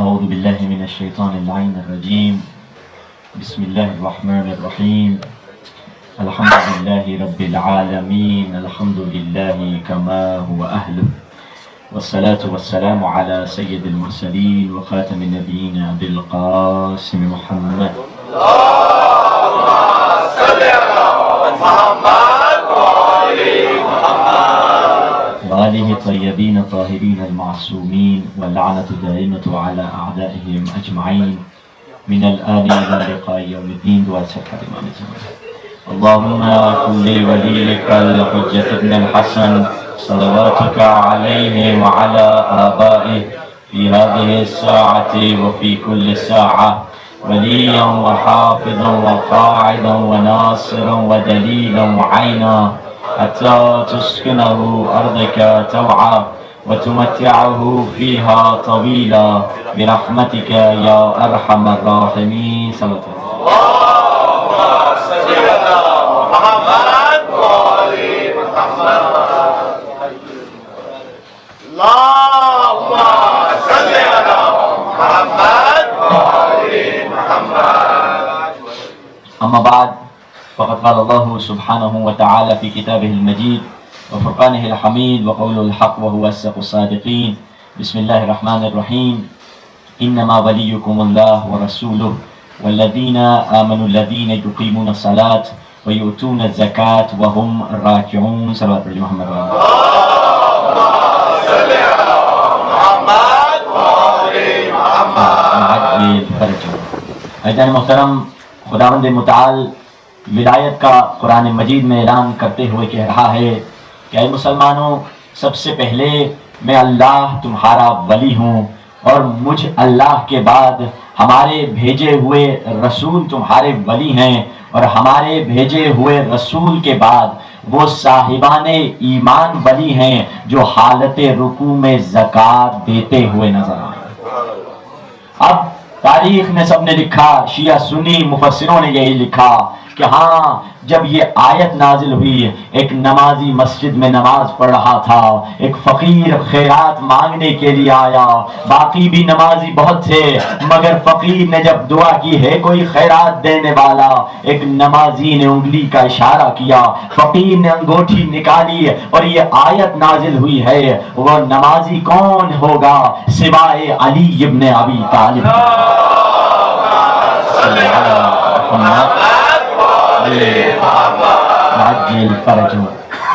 أعوذ بالله من الشيطان اللعين الرجيم. بسم الله الرحمن الرحيم. الحمد لله رب العالمين. الحمد لله كما هو أهله، والصلاة والسلام على سيد المرسلين وخاتم النبيين أبي القاسم محمد. اللهم صل على محمد وآل محمد وآله الطيبين الطاهرين المعصومين، واللعنة دائمة على أعدائهم أجمعين من الآن إلى لقاء يوم الدين. دعاء سرکار امام زمان. اللهم كن لوليك الحجة ابن الحسن صلواتك عليه وعلى آبائه في هذه الساعة وفي كل ساعة وليا وحافظا وقاعدا وناصرا ودليلا وعينا، حتى تسكنه أرضك توعا وتمتعه فيها طويلا برحمتك يا أرحم الراحمين. صلى الله عليه وسلم. اللهم صل على محمد وآل محمد. اللهم صل على محمد وآل محمد. أما بعد، فقد قال الله سبحانه وتعالى في كتابه المجيد وفرقانه الحميد وقوله الحق وهو أصدق الصادقين. بسم الله الرحمن الرحيم. إنما وليكم الله ورسوله والذين آمنوا الذين يقيمون الصلاة ويؤتون الزكاة وهم راكعون. صلوات الله محمد. اللهم صل على محمد وآل محمد. عزیزان محترم، خداوند متعال ولایت کا قرآن مجید میں اعلان کرتے ہوئے کہہ رہا ہے کہ اے مسلمانوں، سب سے پہلے میں اللہ تمہارا ولی ہوں، اور مجھ اللہ کے بعد ہمارے بھیجے ہوئے رسول تمہارے ولی ہیں، اور ہمارے بھیجے ہوئے رسول کے بعد وہ صاحبان ایمان ولی ہیں جو حالت رکوع میں زکوٰۃ دیتے ہوئے نظر آئیں۔ اب تاریخ نے سب نے لکھا، شیعہ سنی مفسروں نے یہی لکھا کہ ہاں، جب یہ آیت نازل ہوئی، ایک نمازی مسجد میں نماز پڑھ رہا تھا، ایک فقیر خیرات مانگنے کے لیے آیا، باقی بھی نمازی بہت تھے، مگر فقیر نے جب دعا کی ہے کوئی خیرات دینے والا، ایک نمازی نے انگلی کا اشارہ کیا، فقیر نے انگوٹھی نکالی اور یہ آیت نازل ہوئی ہے، وہ نمازی کون ہوگا سوائے علی ابن ابی طالب۔ عجل فرجہ۔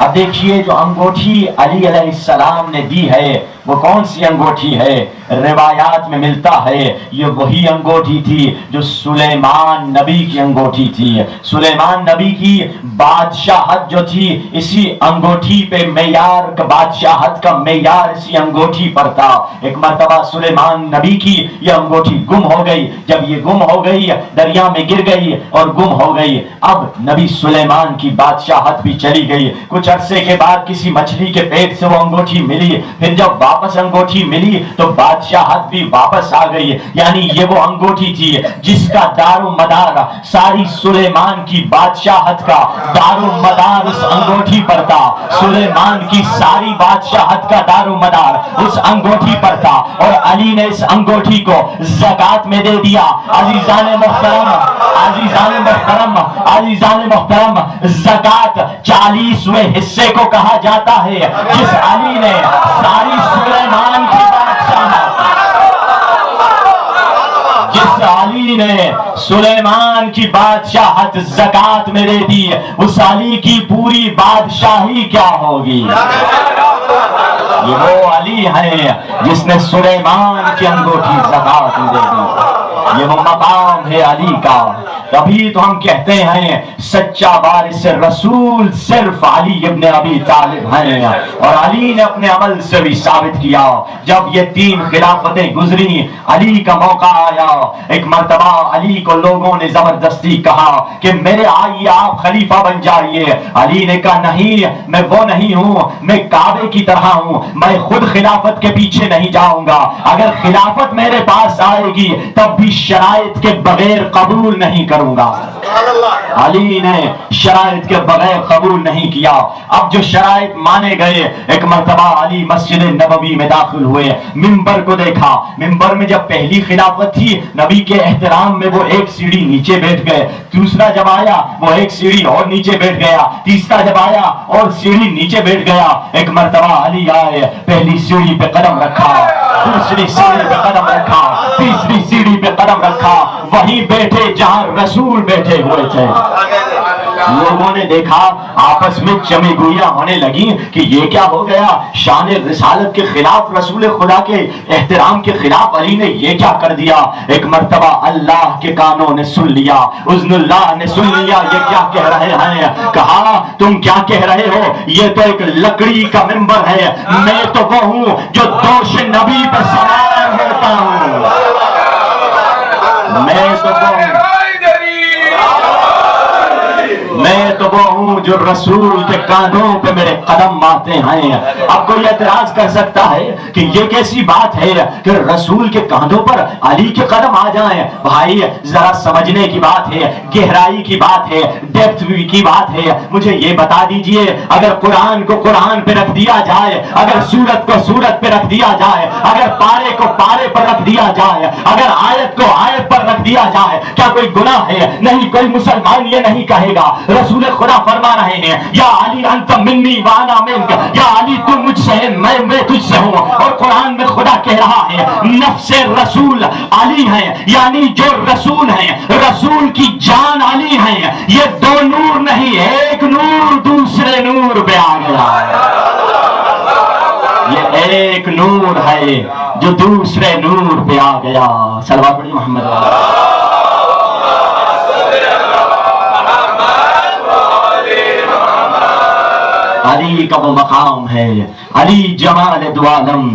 اب دیکھیے، جو انگوٹھی علی علیہ السلام نے دی ہے وہ کون سی انگوٹھی ہے؟ روایات میں ملتا ہے یہ وہی انگوٹھی تھی جو سلیمان نبی کی انگوٹھی تھی۔ سلیمان نبی کی بادشاہت جو تھی اسی انگوٹھی پہ معیار، بادشاہت کا معیار اسی انگوٹھی پر تھا۔ ایک مرتبہ سلیمان نبی کی یہ انگوٹھی گم ہو گئی، جب یہ گم ہو گئی دریا میں گر گئی اور گم ہو گئی۔ اب نبی سلیمان کی بادشاہت بھی چلی گئی۔ کچھ عرصے کے بعد کسی مچھلی کے پیٹ سے وہ انگوٹھی ملی، پھر جب واپس انگوٹھی ملی تو بادشاہت بھی واپس آ گئی۔ یعنی یہ وہ انگوٹھی تھی جس کا دار و مدار، ساری سلیمان کی بادشاہت کا دار و مدار اس انگوٹھی پر تھا۔ سلیمان کی ساری بادشاہت کا دار و مدار اس انگوٹھی پر تھا، اور علی نے اس انگوٹھی کو زکوٰۃ میں دے دیا۔ عزیزان محترم، عزیزان محترم، عزیزان محترم، زکوٰۃ 40ویں حصے کو کہا جاتا ہے جس علی نے ساری سلیمان کی بادشاہت، جس علی نے سلیمان کی بادشاہت زکوٰۃ میں دے دی، اس علی کی پوری بادشاہی کیا ہوگی؟ یہ وہ علی ہے جس نے سلیمان کی انگوٹھی زکوٰۃ میں دے دی۔ یہ وہ مقام ہے علی کا۔ تبھی تو ہم کہتے ہیں سچا وارث رسول صرف علی ابن ابی طالب ہیں، اور علی نے اپنے عمل سے بھی ثابت کیا۔ جب یہ 3 خلافتیں گزری، علی کا موقع آیا۔ ایک مرتبہ علی کو لوگوں نے زبردستی کہا کہ میرے آئیے آپ خلیفہ بن جائیے۔ علی نے کہا نہیں، میں وہ نہیں ہوں، میں کعبے کی طرح ہوں، میں خود خلافت کے پیچھے نہیں جاؤں گا، اگر خلافت میرے پاس آئے گی تب بھی شرائط کے بغیر قبول نہیں کروں کروں گا. علی نے شرائط کے بغیر قبول نہیں کیا. اب جو شرائط مانے گئے, ایک مرتبہ علی مسجد نبوی میں داخل ہوئے, ممبر کو دیکھا. ممبر میں جب پہلی خلافت تھی, نبی کے احترام میں وہ ایک سیڑھی نیچے بیٹھ گئے. دوسرا جب آیا وہ ایک سیڑھی اور نیچے بیٹھ گیا. تیسرا جب آیا اور سیڑھی نیچے بیٹھ گیا. ایک مرتبہ علی آئے, پہلی سیڑھی پہ قدم رکھا, دوسری سیڑھی پہ قدم رکھا, تیسری سیڑھی پہ قدم رکھا, وہیں بیٹھے جہاں رسول بیٹھے ہوئے تھے. لوگوں نے دیکھا, آپس میں چمی گوئیاں ہونے لگی کہ یہ کیا ہو گیا, شان رسالت کے خلاف, رسول خدا کے احترام کے خلاف علی نے یہ کیا کر دیا. ایک مرتبہ اللہ کے کانوں نے سن لیا, اذن اللہ نے سن لیا یہ کیا کہہ رہے ہیں. کہا تم کیا کہہ رہے ہو, یہ تو ایک لکڑی کا ممبر ہے, میں تو وہ ہوں جو دوش نبی پہ سوار ہوتا ہوں. میں تو وہ ہوں جو رسول کے کاندھوں پہ میرے قدم آتے ہیں. اب کوئی اعتراض کر سکتا ہے کہ یہ کیسی بات ہے کہ رسول کے کاندھوں پر علی کے قدم آ جائیں. بھائی ذرا سمجھنے کی بات ہے, گہرائی کی بات ہے, ڈیپتھ کی بات ہے. مجھے یہ بتا دیجئے, اگر قرآن کو قرآن پہ رکھ دیا جائے, اگر سورت کو سورت پہ رکھ دیا جائے, اگر پارے کو پارے پر رکھ دیا جائے, اگر آیت کو آیت پر رکھ دیا جائے, کیا کوئی گناہ ہے؟ نہیں. کوئی مسلمان یہ نہیں کہے گا. رسول خدا فرما رہے ہیں یا علی انت منی وانا منک, یا علی تو مجھ سے ہے میں تجھ سے ہوں. اور قرآن میں خدا کہہ رہا ہے نفس رسول علی ہیں, یعنی جو رسول ہیں, رسول کی جان علی ہیں. یہ دو نور نہیں, ایک نور دوسرے نور پہ آ گیا. یہ ایک نور ہے جو دوسرے نور پہ آ گیا. صلوات پڑھیے محمد. علی کا وہ مقام ہے, علی جمال دو عالم,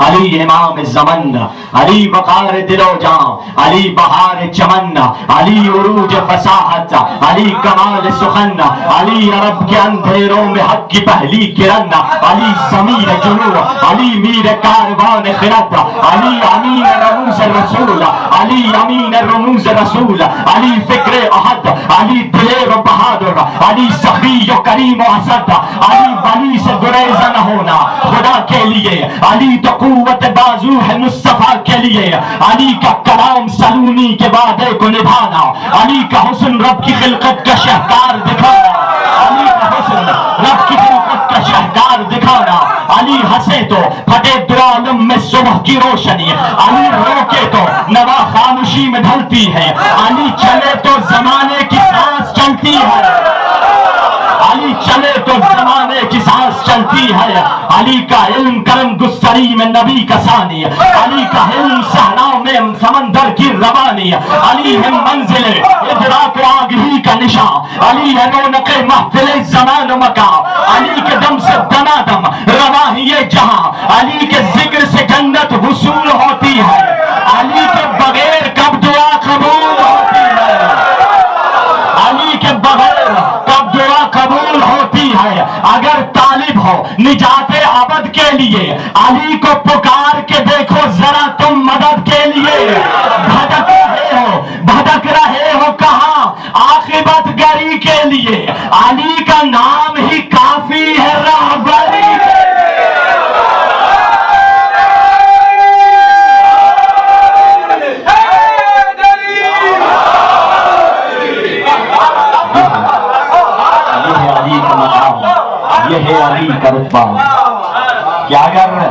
علی امام الزمن, علی وقار دل و جان, علی بہار چمن, علی عروج فصاحت, علی کمال سخن, علی عرب کے اندھیروں میں حق کی پہلی کرن, علی ضمیر جنو, علی میر کاروان خرد, علی امین رموز رسول, علی امین رموز رسول, علی فکر احد, علی دلیر و بہادر, علی سخی و کریم و اسد, علی ولی سے گریز نہ ہونا خدا کے لیے, علی تو قوت بازو ہے مصطفیٰ کے لیے, علی کا کلام سلونی کے وعدے کو نبھانا, علی کا حسن رب کی خلقت کا شہکار دکھانا, علی کا حسن رب کی خلقت کا شہکار دکھانا. علی ہنسے تو پھٹے دو عالم میں صبح کی روشنی, علی روکے تو نوا خاموشی میں ڈھلتی ہے, علی چلے تو زمانے کی سانس چلتی ہے, علی چلے تو زمانے کی سانس چلتی ہے. علی کا علم کرم گستری میں نبی کا ثانی, علی کا علم صحراؤں میں سمندر کی روانی, علی ہے منزل ادراک آگ ہی کا نشان, علی ہے رونق محفل زمان و مکان, علی کے دم سے دمادم رواں یہ جہاں, علی کے ذکر سے جنت وصول ہوتی ہے, علی کے بغیر کب دعا قبول ہوتی ہے, علی کے بغیر کب دعا قبول ہوتی ہے. اگر طالب ہو نجات ابد کے لیے, علی کو پکار کے دیکھو ذرا تم مدد کے لیے. بھٹک رہے ہو کہاں عاقبت گری کے لیے, علی کا نام ہی کافی ہے راہبری. یہ ہے علی کا رتبہ کہ اگر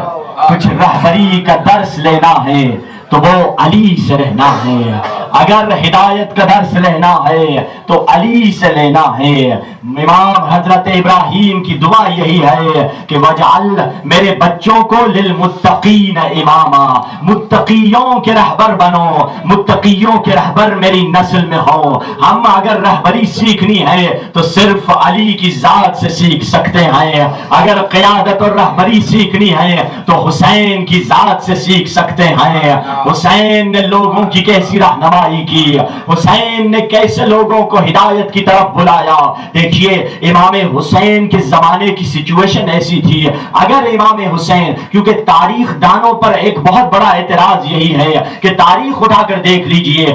کچھ رہبری کا درس لینا ہے تو وہ علی سے رہنا ہے, اگر ہدایت کا درس لینا ہے تو علی سے لینا ہے. امام حضرت ابراہیم کی دعا یہی ہے کہ وجعل میرے بچوں کو للمتقین اماما, متقیوں کے رہبر بنو, متقیوں کے رہبر میری نسل میں ہو. ہم اگر رہبری سیکھنی ہے تو صرف علی کی ذات سے سیکھ سکتے ہیں, اگر قیادت اور رہبری سیکھنی ہے تو حسین کی ذات سے سیکھ سکتے ہیں. حسین نے لوگوں کی کیسی رہنمائی رہنمائی کی, حسین نے کیسے لوگوں کو ہدایت کی طرف بلایا. دیکھیے امام حسین کے زمانے کی سچویشن ایسی تھی, اگر امام حسین, کیونکہ تاریخ دانوں پر ایک بہت بڑا اعتراض یہی ہے کہ تاریخ اٹھا کر دیکھ لیجئے,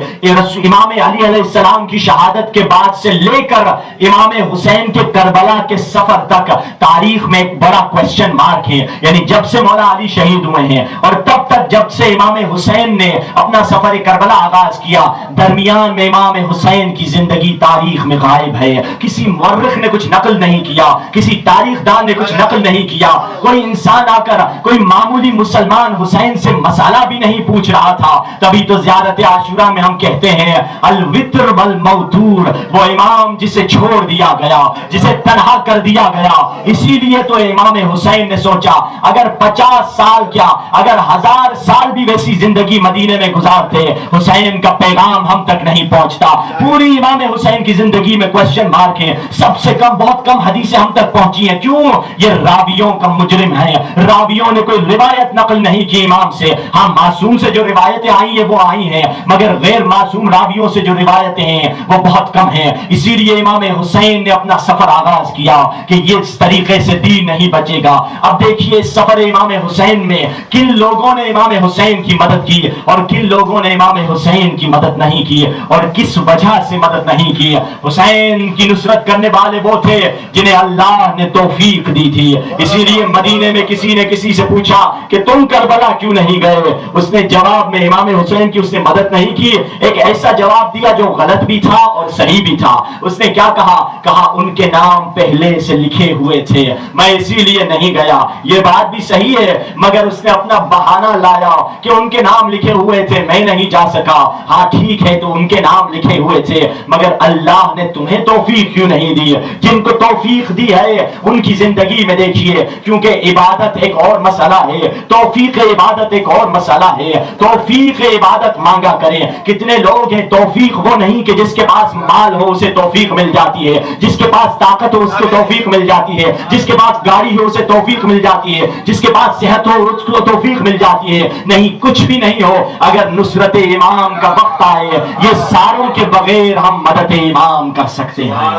امام علی علیہ السلام کی شہادت کے بعد سے لے کر امام حسین کے کربلا کے سفر تک تاریخ میں ایک بڑا کوسچن مارک ہے. یعنی جب سے مولا علی شہید ہوئے ہیں اور تب تک جب سے امام حسین نے اپنا سفر کربلا آغاز کیا, درمیان میں امام حسین کی زندگی تاریخ میں غائب ہے. کسی مورخ نے کچھ نقل نہیں کیا, کسی تاریخ دان نے کچھ نقل نہیں کیا. کوئی انسان آ کر, کوئی معمولی مسلمان حسین سے مسئلہ بھی نہیں پوچھ رہا تھا. تبھی تو زیارت عاشورہ میں ہم کہتے ہیں الوتر والموتور, وہ امام جسے چھوڑ دیا گیا, جسے تنہا کر دیا گیا. اسی لیے تو امام حسین نے سوچا اگر 50 سال کیا, اگر 1000 سال بھی ویسی زندگی مدینے میں گزارتے, حسین کا پیغام ہم تک نہیں پہنچتا. پوری امام حسین کی زندگی میں کوسچن مارک ہے. سب سے کم, بہت کم حدیثیں ہم تک پہنچی ہیں. کیوں؟ یہ راویوں کا مجرم ہے. راویوں نے کوئی روایت نقل نہیں کی امام سے. ہاں, معصوم سے جو روایتیں آئی ہیں وہ آئی ہیں, مگر غیر معصوم راویوں سے جو روایتیں ہیں وہ بہت کم ہیں. اسی لیے امام حسین نے اپنا سفر آغاز کیا کہ یہ اس طریقے سے دین نہیں بچے گا. اب دیکھیے سفر امام حسین میں کن لوگوں نے امام حسین کی مدد کی اور کن لوگوں نے امام حسین کی مدد نہیں کی, اور کس وجہ سے مدد نہیں کی. حسین کی نصرت کرنے والے وہ تھے جنہیں اللہ نے توفیق دی تھی. اسی لیے مدینے میں کسی نے کسی سے پوچھا کہ تم کربلا کیوں نہیں گئے, اس نے جواب میں امام حسین کی اس نے مدد نہیں کی, ایک ایسا جواب دیا جو غلط بھی تھا اور صحیح بھی تھا. اس نے کیا کہا؟ کہا ان کے نام پہلے سے لکھے ہوئے تھے, میں اسی لیے نہیں گیا. یہ بات بھی صحیح ہے, مگر اس نے اپنا بہانہ لایا کہ ان کے نام لکھے ہوئے تھے, میں نہیں جا سکا. ہاں ٹھیک ہے, تو ان کے نام لکھے ہوئے تھے, مگر اللہ نے تمہیں توفیق کیوں نہیں دی؟ جن کو توفیق دی ہے ان کی زندگی میں دیکھیے, کیونکہ عبادت ایک اور مسئلہ ہے, توفیق عبادت ایک اور مسئلہ ہے. توفیق عبادت مانگا کریں. کتنے لوگ ہیں, توفیق وہ نہیں کہ جس کے پاس مال ہو اسے توفیق مل جاتی ہے, جس کے پاس طاقت ہو اس کو توفیق مل جاتی ہے, جس کے پاس گاڑی ہو اسے توفیق مل جاتی ہے, جس کے پاس صحت ہو اس کو توفیق مل جاتی ہے. نہیں, کچھ بھی نہیں ہو, اگر نصرت امام کا وقت آئے, یہ ساروں کے بغیر ہم مدد امام کر سکتے ہیں.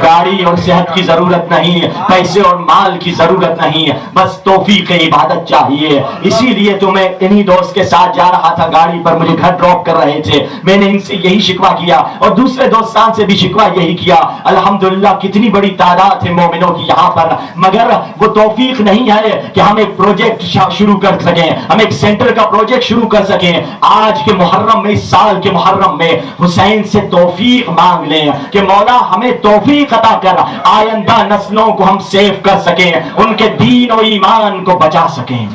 گاڑی اور صحت کی ضرورت نہیں, پیسے اور مال کی ضرورت نہیں, بس توفیق عبادت چاہیے. اسی لیے تو میں انہی دوست کے ساتھ جا رہا تھا, گاڑی پر مجھے گھر ڈراپ کر رہے تھے, میں نے ان سے یہی شکوہ کیا اور دوسرے دوستان سے بھی شکوہ یہی کیا. الحمدللہ کتنی بڑی تعداد ہے مومنوں کی یہاں پر, مگر وہ توفیق نہیں ہے کہ ہم ایک پروجیکٹ شروع کر سکیں, ہم ایک سینٹر کا پروجیکٹ شروع کر سکیں. آج کے محرم میں, اس سال کے محرم میں حسین سے توفیق مانگ لیں کہ مولا ہمیں توفیق عطا کر, آئندہ نسلوں کو ہم سیو کر سکیں, ان کے دین و ایمان کو بچا سکیں.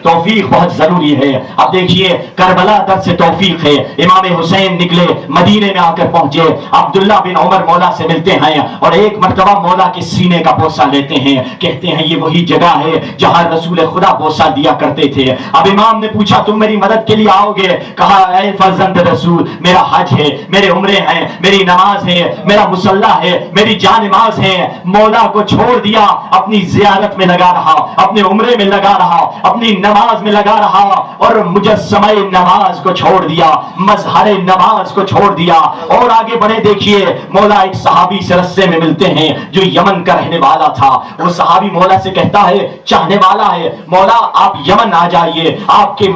توفیق بہت ضروری ہے. اب دیکھیے کربلا تک سے توفیق ہے. امام حسین نکلے, مدینے میں آ کر پہنچے, عبداللہ بن عمر مولا سے ملتے ہیں اور ایک مرتبہ مولا کے سینے کا بوسہ لیتے ہیں. کہتے ہیں یہ وہی جگہ ہے جہاں رسول خدا بوسہ دیا کرتے تھے. اب امام نے پوچھا تم میری مدد کے لیے آؤ گے؟ کہا اے فرزند رسول, میرا حج ہے, میرے عمرے ہیں, میری نماز ہے, میرا مصلی ہے, میری جانماز ہے. مولا کو چھوڑ دیا, اپنی زیارت میں لگا رہا, اپنے عمرے میں لگا رہا, اپنی نماز میں لگا رہا اور مجسمہ نماز کو چھوڑ دیا, مظہر نماز کو چھوڑ دیا. اور آگے بڑھے, دیکھیے مولا ایک صحابی سے رستے میں ملتے ہیں جو یمن کا رہنے والا تھا. وہ صحابی مولا سے کہتا ہے, چاہنے والا ہے, مولا آپ یمن آ جائیے, آپ کے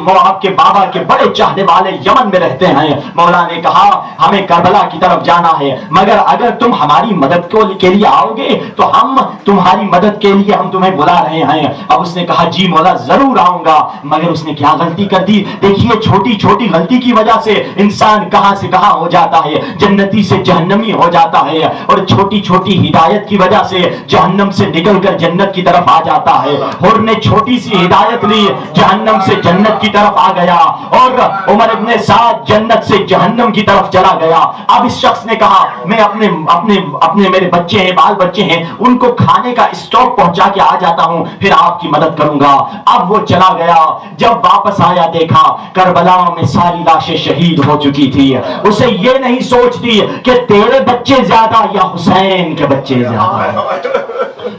بابا کے بڑے چاہنے والے یمن میں رہتے ہیں. مولا نے کہا ہمیں کربلا کی طرف جانا ہے, مگر اگر تم ہماری مدد کے لیے آؤ گے تو ہم تمہاری مدد کے لیے ہم تمہیں بلا رہے ہیں. اب اس نے کہا جی مولا ضرور آؤں گا, مگر اس نے کیا غلطی کر دی. دیکھیے چھوٹی چھوٹی غلطی کی وجہ سے انسان کہاں سے کہاں ہو جاتا ہے, جنتی سے جہنمی ہو جاتا ہے, اور چھوٹی چھوٹی ہدایت کی وجہ سے جہنم سے نکل کر جنت کی طرف آ جاتا ہے. اور نے چھوٹی سی ہدایت لی, جہنم سے جنت کی طرف آ گیا, اور عمر ابن سعد جنت سے جہنم کی طرف چلا گیا. اب اس شخص نے کہا میں اپنے میرے بچے ہیں, بال بچے ہیں, ان کو کھانے کا اسٹاک پہنچا کے آ جاتا ہوں, پھر آپ کی مدد کروں گا. اب وہ چلا گیا. جب واپس آیا دیکھا کربلا میں ساری لاشیں شہید ہو چکی تھی. اسے یہ نہیں سوچتی کہ تیرے بچے زیادہ یا حسین کے بچے زیادہ،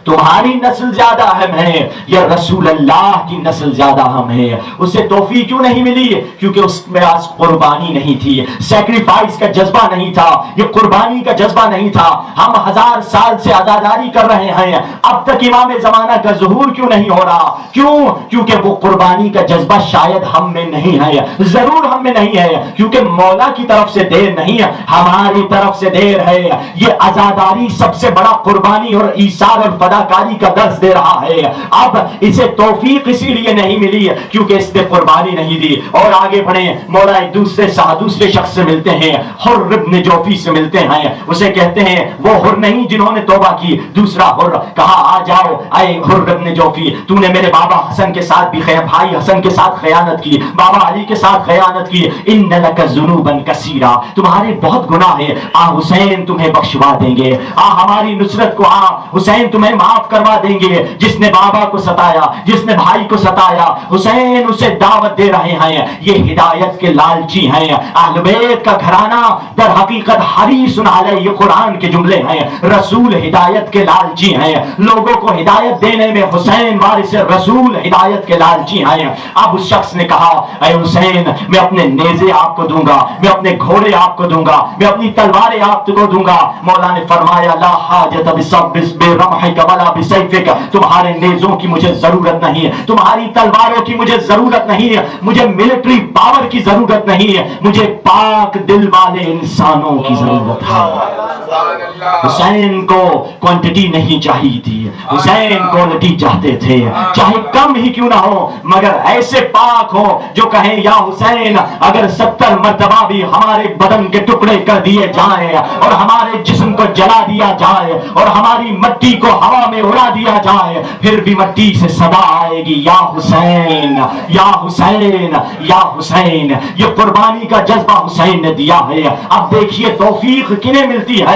تمہاری نسل زیادہ اہم ہے یا رسول اللہ کی نسل زیادہ اہم ہے. اسے توفیق کیوں نہیں ملی؟ کیونکہ اس میں قربانی نہیں تھی، سیکریفائس کا جذبہ نہیں تھا، یہ قربانی کا جذبہ نہیں تھا. ہم 1000 سال سے عزاداری کر رہے ہیں، اب تک امام زمانہ کا ظہور کیوں نہیں ہو رہا؟ کیوں؟ کیونکہ وہ قربانی کا جذبہ شاید ہم میں نہیں ہے، ضرور ہم میں نہیں ہے، کیونکہ مولا کی طرف سے دیر نہیں ہے، ہماری طرف سے دیر ہے. یہ عزاداری سب سے بڑا قربانی اور ایثار اور فداکاری کا درس دے رہا ہے. اب اسے توفیق اسی لیے نہیں ملی کیونکہ اس نے قربانی نہیں دی. اور آگے بڑھیں، مولا ایک دوسرے شخص سے ملتے ہیں، حر ابن جوفی سے ملتے ہیں. اسے کہتے ہیں وہ حر نہیں جنہوں نے توبہ کی، دوسرا حر. کہا آ جاؤ اے حر ابن جوفی، تو نے میرے بابا حسن کے ساتھ بھی بھائی حسن کے ساتھ خیانت کی، بابا علی کے ساتھ خیانت کی. ان لک ذنوبا کثیرا، تمہارے بہت گناہ ہے، آ حسین تمہیں بخشوا دیں گے، آ ہماری نصرت کو، آ حسین تمہیں معاف کروا دیں گے. جس نے بابا کو ستایا، جس نے بھائی کو ستایا، حسین اسے دعوت دے رہے ہیں. یہ ہدایت کے لالچی ہیں. اہل بیت کا گھرانہ در حقیقت حریص علیہ، یہ قرآن کے جملے ہیں. رسول ہدایت کے لالچی ہیں، لوگوں کو ہدایت دینے میں حسین وارث رسول ہدایت کے لالچی ہیں. اب اس شخص نے کہا اے حسین میں اپنے نیزے آپ کو دوں گا، میں اپنے گھوڑے آپ کو دوں گا، میں اپنی تلواریں آپ کو دوں گا. مولا نے فرمایا لا حاجت برمحک ولا بسیفک، تمہارے نیزوں کی مجھے ضرورت نہیں ہے، تمہاری تلواروں کی مجھے ضرورت نہیں ہے، مجھے ملٹری پاور کی ضرورت نہیں ہے، مجھے پاک دل والے انسانوں کی ضرورت ہے. حسین کو کوانٹٹی نہیں چاہیے تھی، حسین کوالٹی چاہتے تھے، چاہے کم ہی کیوں نہ ہو مگر ایسے پاک ہو جو کہیں یا حسین اگر 70 مرتبہ بھی ہمارے بدن کے ٹکڑے کر دیے جائیں اور ہمارے جسم کو جلا دیا جائے اور ہماری مٹی کو ہوا میں اڑا دیا جائے، پھر بھی مٹی سے صدا آئے گی یا حسین یا حسین یا حسین. یہ قربانی کا جذبہ حسین نے دیا ہے. اب دیکھیے توفیق کنہیں ملتی ہے؟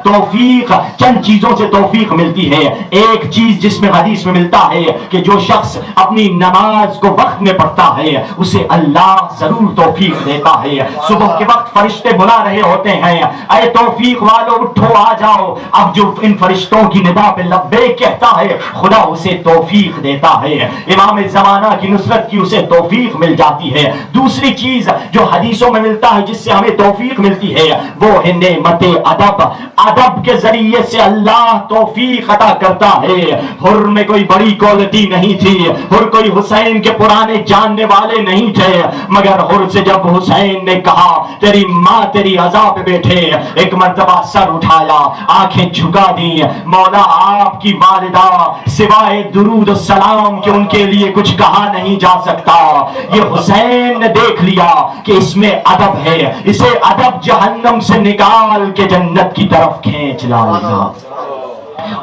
توفیق چند چیزوں سے توفیق ملتی ہے. ایک چیز جس میں حدیث میں ملتا ہے کہ جو شخص اپنی نماز کو وقت میں پڑھتا ہے اسے اللہ ضرور توفیق دیتا ہے. صبح کے وقت فرشتے بلا رہے ہوتے ہیں، اے توفیق والو اٹھو آ جاؤ. اب جو ان فرشتوں کی ندا پہ لبیک کہتا ہے خدا اسے توفیق دیتا ہے. امام زمانہ کی نصرت کی اسے توفیق مل جاتی ہے. دوسری چیز جو حدیثوں میں ملتا ہے جس سے ہمیں توفیق ملتی ہے وہ ہے نعمت ادب. ادب کے ذریعے سے اللہ توفیق عطا کرتا ہے. حر میں کوئی بڑی کوالٹی نہیں تھی، حر کوئی حسین کے پرانے جاننے والے نہیں تھے، مگر حر سے جب حسین نے کہا تیری ماں تیری عزا پہ بیٹھے، ایک مرتبہ سر اٹھایا، آنکھیں جھکا دی. مولا آپ کی والدہ سوائے درود و سلام کہ ان کے لیے کچھ کہا نہیں جا سکتا. یہ حسین نے دیکھ لیا کہ اس میں ادب ہے، اسے ادب جہنم سے نکال کے جنت کی طرف کھینچ لائے گا.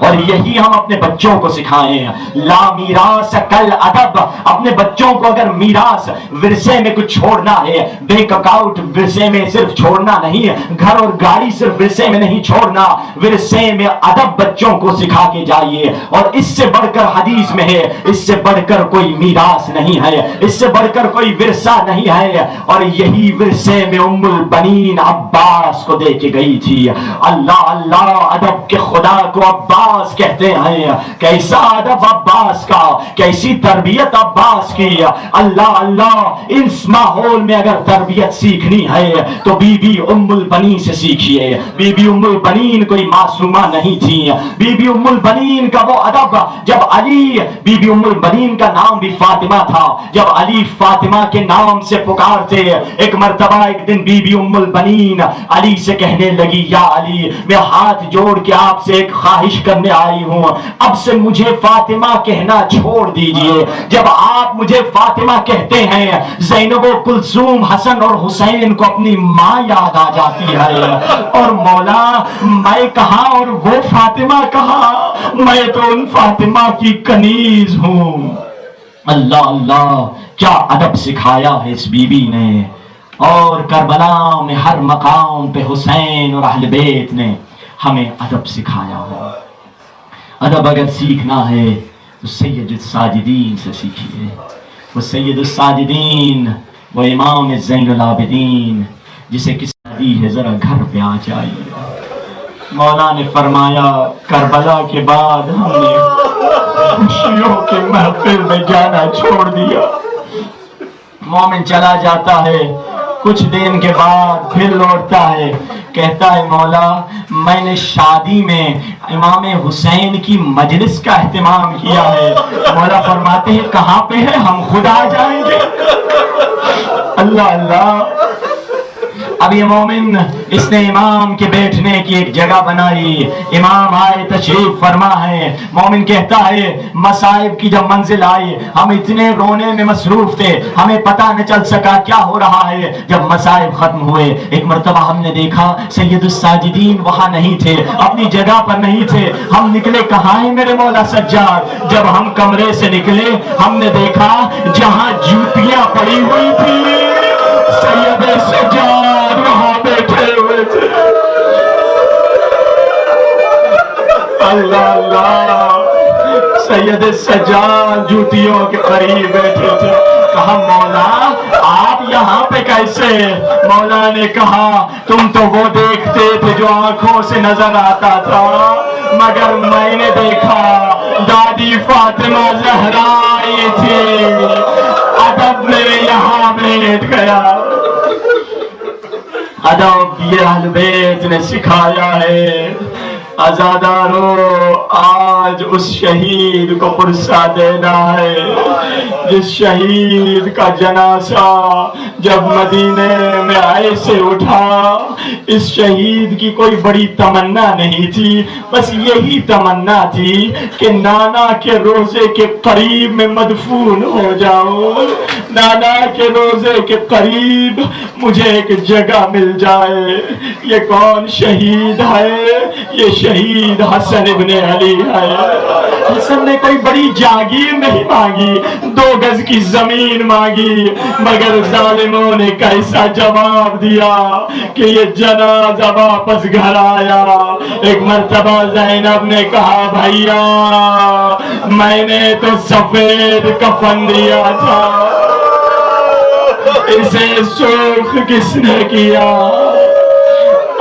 اور یہی ہم اپنے بچوں کو سکھائیں. لا میراث کل ادب. اپنے بچوں کو اگر میراث ورثے میں کچھ چھوڑنا ہے، بینک اکاؤنٹ ورثے میں صرف چھوڑنا نہیں ہے، گھر اور گاڑی صرف ورثے میں نہیں چھوڑنا، ورثے میں ادب بچوں کو سکھا کے جائیے. اور اس سے بڑھ کر حدیث میں ہے اس سے بڑھ کر کوئی میراث نہیں ہے، اس سے بڑھ کر کوئی ورثہ نہیں ہے. اور یہی ورثے میں ام البنین عباس کو دے کے گئی تھی. اللہ اللہ ادب کے خدا کو عباس کہتے ہیں. کیسا ادب عباس کا، کیسی تربیت عباس کی. اللہ اللہ اس ماحول میں اگر تربیت سیکھنی ہے تو بی بی ام البنین سے سیکھیے. بی بی ام البنین کوئی معصومہ نہیں تھی. بی بی ام البنین کا وہ ادب جب علی، بی بی ام البنین کا نام بھی فاطمہ تھا، جب علی فاطمہ کے نام سے پکارتے، ایک مرتبہ ایک دن بی بی ام البنین علی سے کہنے لگی یا علی میں ہاتھ جوڑ کے آپ سے ایک خواہش کرنے آئی ہوں، اب سے مجھے فاطمہ کہنا چھوڑ دیجئے. جب آپ مجھے فاطمہ کہتے ہیں زینب و کلثوم حسن اور حسین کو اپنی ماں یاد آ جاتی ہے. اور مولا میں کہاں اور وہ فاطمہ کہاں، میں تو ان فاطمہ کی کنیز ہوں. اللہ اللہ کیا ادب سکھایا ہے اس بی بی نے. اور کربلا میں ہر مقام پہ حسین اور اہل بیت نے ہمیں ادب سکھایا ہے. ادب اگر سیکھنا ہے تو سید الساجدین سے سیکھیے. وہ سید الساجدین، وہ امام زین العابدین، جسے کسی دی ہے ذرا گھر پہ آ جائیے۔ مولا نے فرمایا کربلا کے بعد ہم نے خوشیوں کے محفل میں جانا چھوڑ دیا۔ مومن چلا جاتا ہے، کچھ دن کے بعد پھر لوٹتا ہے، کہتا ہے مولا میں نے شادی میں امام حسین کی مجلس کا اہتمام کیا ہے۔ مولا فرماتے ہیں کہاں پہ ہے، ہم خود آ جائیں گے۔ اللہ اللہ، اب یہ مومن اس نے امام کے بیٹھنے کی ایک جگہ بنائی، امام آئے تشریف فرما ہے، مومن کہتا ہے مصائب کی جب منزل آئی ہم اتنے رونے میں مصروف تھے ہمیں پتہ نہ چل سکا کیا ہو رہا ہے۔ جب مصائب ختم ہوئے ایک مرتبہ ہم نے دیکھا سید الساجدین وہاں نہیں تھے، اپنی جگہ پر نہیں تھے، ہم نکلے کہاں ہیں میرے مولا سجاد؟ جب ہم کمرے سے نکلے ہم نے دیکھا جہاں جوتیاں پڑی ہوئی تھی سید سجاد وہاں بیٹھے ہوئے تھے۔ اللہ اللہ، سید سجاد جوتیوں کے قریب بیٹھے تھے۔ کہا مولا آپ یہاں پہ کیسے؟ مولا نے کہا تم تو وہ دیکھتے تھے جو آنکھوں سے نظر آتا تھا، مگر میں نے دیکھا دادی فاطمہ زہرا آئی تھی، ادب میرے یہاں بیٹھ گیا۔ ادب یہ اہل بیت نے سکھایا ہے۔ عزادارو آج اس شہید کو پرسہ دینا ہے جس شہید کا جنازہ جب مدینے میں ایسے اٹھا، اس شہید کی کوئی بڑی تمنا نہیں تھی، بس یہی تمنا تھی کہ نانا کے روزے کے قریب میں مدفون ہو جاؤں، نانا کے روزے کے قریب مجھے ایک جگہ مل جائے۔ یہ کون شہید ہے؟ یہ شہید حسن ابن علی ہے۔ حسن نے کوئی بڑی جاگیر نہیں مانگی، 2 گز کی زمین مانگی، مگر ظالموں نے کیسا جواب دیا کہ یہ جنازہ واپس گھر آیا۔ ایک مرتبہ زینب نے کہا بھائیا میں نے تو سفید کفن دیا تھا، اسے سرخ کس نے کیا؟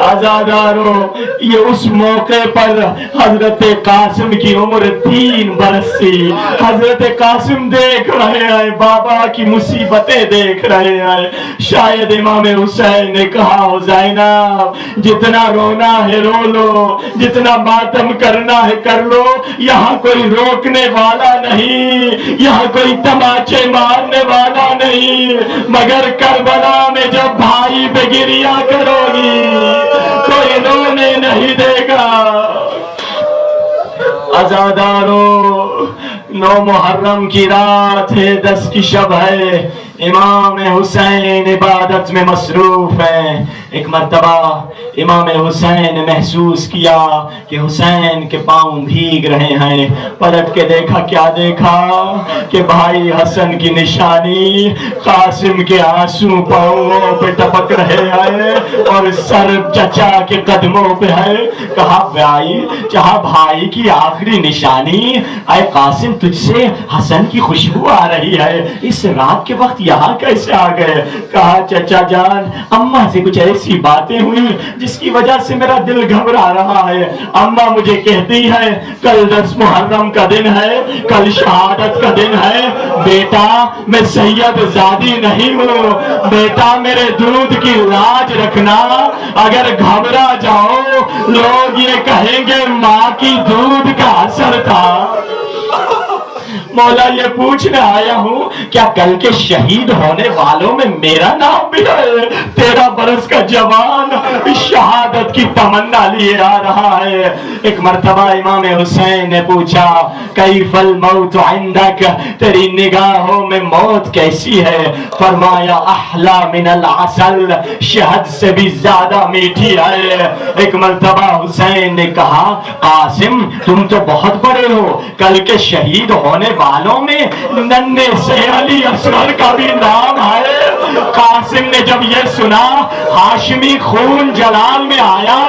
آزادارو یہ اس موقع پر حضرت قاسم کی عمر 3 برس تھی۔ حضرت قاسم دیکھ رہے ہیں بابا کی مصیبتیں دیکھ رہے ہیں۔ شاید امام حسین نے کہا زینب جتنا رونا ہے رو لو، جتنا ماتم کرنا ہے کر لو، یہاں کوئی روکنے والا نہیں، یہاں کوئی تماچے مارنے والا نہیں، مگر کربلا میں جب بھائی پہ گریا کرو گی کوئی رونے نہیں دے گا۔ عزادارو 9 محرم کی رات ہے، 10 کی شب ہے، امام حسین عبادت میں مصروف ہیں۔ ایک مرتبہ امام حسین نے محسوس کیا کہ حسین کے پاؤں بھیگ رہے ہیں، پلٹ کے دیکھا، کیا دیکھا کہ بھائی حسن کی نشانی قاسم کے آنسو پاؤں پہ ٹپک رہے ہیں اور سر چچا کے قدموں پہ ہے۔ کہا بھائی کی آخری نشانی، اے قاسم تجھ سے حسن کی خوشبو آ رہی ہے، اس رات کے وقت یہاں کیسے آ گئے؟ کہا چچا جان اماں سے کچھ ایسی باتیں ہوئی جس کی وجہ سے میرا دل گھبرا رہا ہے۔ اماں مجھے کہتی ہے کل 10 محرم کا دن ہے، کل شہادت کا دن ہے، بیٹا میں سید زادی نہیں ہوں، بیٹا میرے دودھ کی لاج رکھنا، اگر گھبرا جاؤ لوگ یہ کہیں گے ماں کی دودھ کا اثر تھا۔ مولا یہ پوچھنے آیا ہوں کیا کل کے شہید ہونے والوں میں میرا نام بھی ہے؟ 13 برس کا جوان شہادت کی تمنا لیے آ رہا ہے۔ ایک مرتبہ امام حسین نے پوچھا کیف الموت عندک، تیری نگاہوں میں موت کیسی ہے؟ فرمایا احلا من العسل، شہد سے بھی زیادہ میٹھی ہے۔ ایک مرتبہ حسین نے کہا قاسم تم تو بہت بڑے ہو، کل کے شہید ہونے والوں میں ننھے سے علی اصغر کا بھی نام ہے۔ قاسم نے جب یہ سنا ہاشمی خون جلال میں آیا،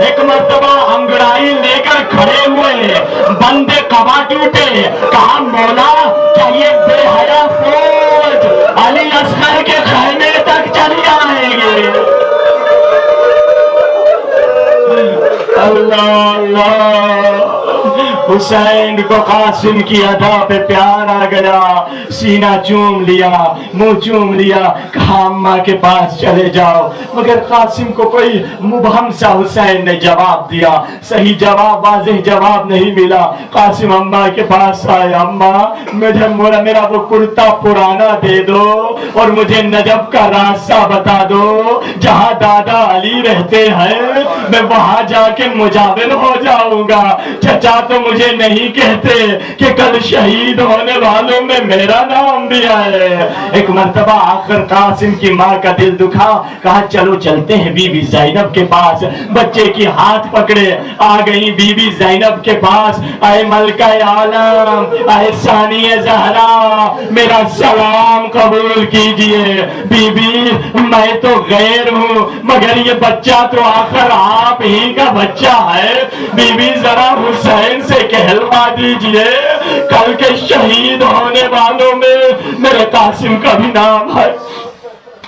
ایک مرتبہ انگڑائی لے کر کھڑے ہوئے، بندے قبا ٹوٹے، کہا مولا کیا یہ بے حیا فوج حسین کو قاسم کی ادا پہ پیار آ گیا، سینہ چوم لیا، منہ چوم لیا، کہا اماں کے پاس چلے جاؤ، مگر قاسم کو کوئی مبہم سا حسین نے جواب دیا، صحیح جواب، واضح جواب نہیں ملا۔ قاسم اماں کے پاس آئے، اماں میرا وہ کرتا پرانا دے دو اور مجھے نجف کا راستہ بتا دو، جہاں دادا علی رہتے ہیں میں وہاں جا کے مجاور ہو جاؤں گا۔ چچا تو مجھے نہیں کہتے کہ کل شہید ہونے والوں میں میرا نام بھی آئے۔ ایک مرتبہ آخر قاسم کی ماں کا دل دکھا، کہا چلو چلتے ہیں بی بی زینب کے پاس۔ بچے کی ہاتھ پکڑے آ گئی بی بی زینب کے پاس، اے ملکہ عالم، اے ثانی زہرا، میرا سلام قبول کیجئے۔ بی بی میں تو غیر ہوں مگر یہ بچہ تو آخر آپ ہی کا بچہ ہے، بی بی ذرا حسین سے کہلوا دیجئے کل کے شہید ہونے والوں میں میرے قاسم کا بھی نام ہے۔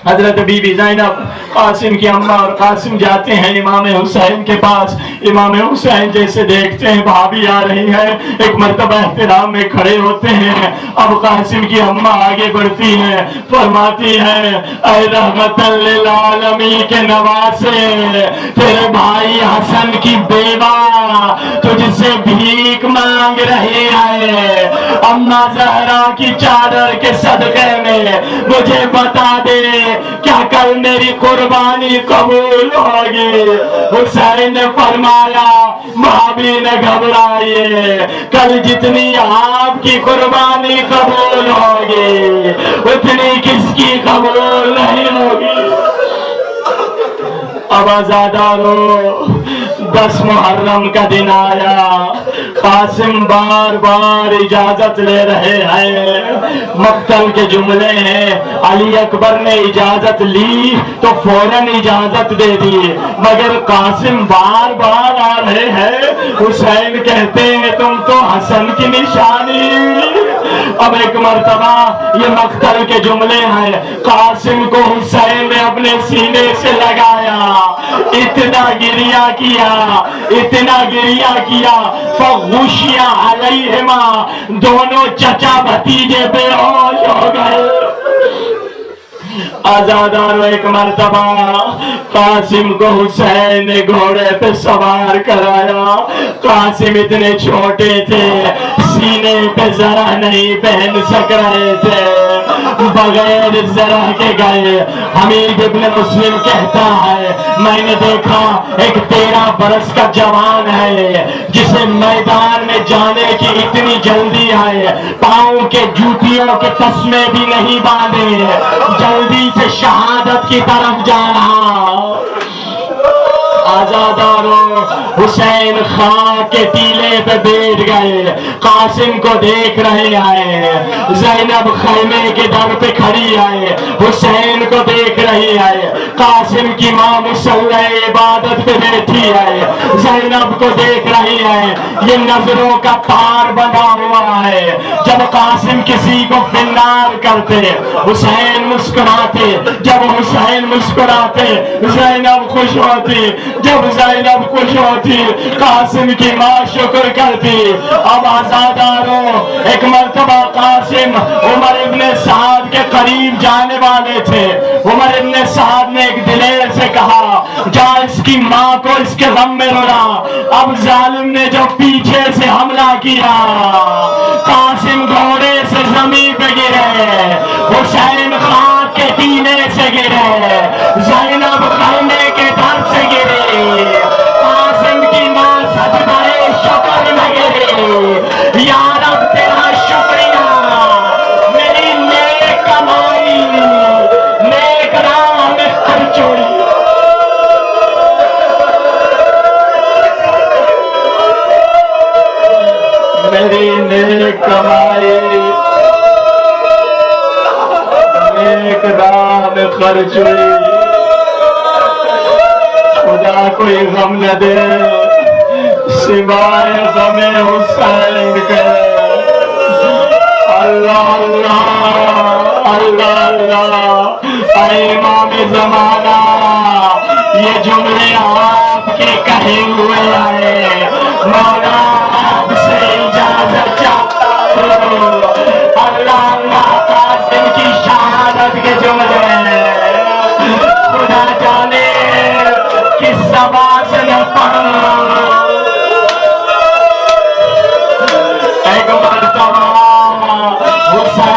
حضرت بی بی زینب قاسم کی اماں اور قاسم جاتے ہیں امام حسین کے پاس۔ امام حسین جیسے دیکھتے ہیں بھابھی آ رہی ہے، ایک مرتبہ احترام میں کھڑے ہوتے ہیں۔ اب قاسم کی اماں آگے بڑھتی ہیں، فرماتی ہے اے رحمت للعالمین کے نواسے، تیرے بھائی حسن کی بیوہ تجھ سے بھیک مانگ رہی ہے، اماں زہرا کی چادر کے صدقے میں مجھے بتا دے کیا کل میری قربانی قبول ہوگی؟ حسین نے فرمایا بھابھی نہ گھبرائیے، کل جتنی آپ کی قربانی قبول ہوگی اتنی کس کی قبول نہیں ہوگی۔ اب آزادارو 10 محرم کا دن آیا، قاسم بار بار اجازت لے رہے ہیں، مقتل کے جملے ہیں، علی اکبر نے اجازت لی تو فوراً اجازت دے دی، مگر قاسم بار بار آ رہے ہیں۔ حسین کہتے ہیں تم تو حسن کی نشانی۔ اب ایک مرتبہ یہ مقتل کے جملے ہیں، قاسم کو حسین نے اپنے سینے سے لگایا، اتنا گریہ کیا، اتنا گریہ کیا، فغشیا علیہما، دونوں چچا بھتیجے بے ہوش ہو گئے۔ آزادارو ایک مرتبہ قاسم کو حسین نے گھوڑے پہ سوار کرایا، قاسم اتنے چھوٹے تھے سینے پہ ذرا نہیں پہن سک رہے تھے، بغیر ذرا کے گئے۔ حمید ابن مسلم کہتا ہے میں نے دیکھا ایک 13 برس کا جوان ہے جسے میدان میں جانے کی اتنی جلدی ہے، پاؤں کے جوتیوں کے تسمے بھی نہیں باندھے، جلدی سے شہادت کی طرف جا رہا۔ آزادارو حسین خاک کے ٹیلے پہ بیٹھ گئے، قاسم کو دیکھ رہے آئے، زینب خیمے کے در پہ کھڑی آئے، حسین کو دیکھ رہی آئے، قاسم کی ماں مصلی عبادت پہ بیٹھی آئے، زینب کو دیکھ رہی آئے، یہ نظروں کا پار بنا ہوا ہے۔ جب قاسم کسی کو فنار کرتے حسین مسکراتے، جب حسین مسکراتے زینب خوش ہوتی، جب زینب خوش ہوتی قاسم کی ماں شکر کرتی۔ اب آزادارو ایک مرتبہ قاسم عمر ابن سعد کے قریب جانے والے تھے، عمر ابن سعد نے ایک دلیر سے کہا جا اس کی ماں کو اس کے غم میں رلا۔ اب ظالم نے جو پیچھے سے حملہ کیا، قاسم گھوڑے سے زمین پہ گرے، حسین خاک کے ٹیلے سے گرے، زینب خیمے کے در سے گرے، قاسم کی ماں سجدہ شکر میں گرے۔ یا رب تیرا شکریہ، میری نیک کمائی نیک راہ میں خرچ ہوئی۔ میری نیک کمائی نیک راہ میں خرچ ہوئی، خدا کوئی غم نہ دے سوائے غم حسین کے۔ اللہ اللہ اللہ اللہ، اے امام زمانہ یہ جملے آپ کے کہے ہوئے ہیں، مولا آپ سے